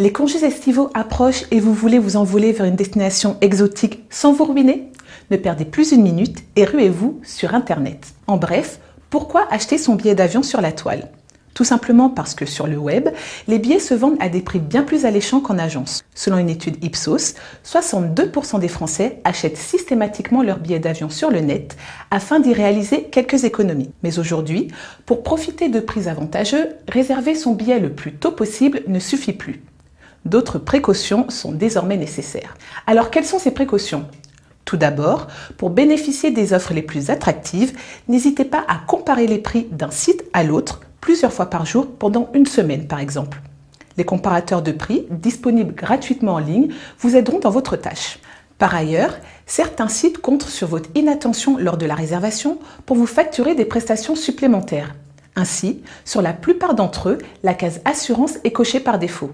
Les congés estivaux approchent et vous voulez vous envoler vers une destination exotique sans vous ruiner? Ne perdez plus une minute et ruez-vous sur Internet. En bref, pourquoi acheter son billet d'avion sur la toile? Tout simplement parce que sur le web, les billets se vendent à des prix bien plus alléchants qu'en agence. Selon une étude Ipsos, 62% des Français achètent systématiquement leurs billets d'avion sur le net afin d'y réaliser quelques économies. Mais aujourd'hui, pour profiter de prix avantageux, réserver son billet le plus tôt possible ne suffit plus. D'autres précautions sont désormais nécessaires. Alors quelles sont ces précautions? Tout d'abord, pour bénéficier des offres les plus attractives, n'hésitez pas à comparer les prix d'un site à l'autre plusieurs fois par jour pendant une semaine par exemple. Les comparateurs de prix, disponibles gratuitement en ligne, vous aideront dans votre tâche. Par ailleurs, certains sites comptent sur votre inattention lors de la réservation pour vous facturer des prestations supplémentaires. Ainsi, sur la plupart d'entre eux, la case assurance est cochée par défaut.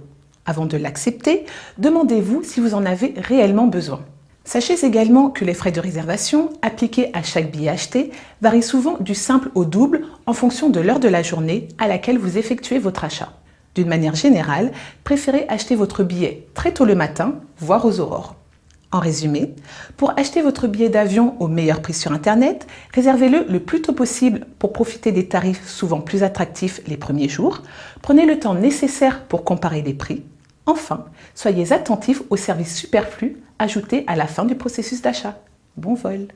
Avant de l'accepter, demandez-vous si vous en avez réellement besoin. Sachez également que les frais de réservation appliqués à chaque billet acheté varient souvent du simple au double en fonction de l'heure de la journée à laquelle vous effectuez votre achat. D'une manière générale, préférez acheter votre billet très tôt le matin, voire aux aurores. En résumé, pour acheter votre billet d'avion au meilleur prix sur Internet, réservez-le le plus tôt possible pour profiter des tarifs souvent plus attractifs les premiers jours. Prenez le temps nécessaire pour comparer les prix. Enfin, soyez attentifs aux services superflus ajoutés à la fin du processus d'achat. Bon vol!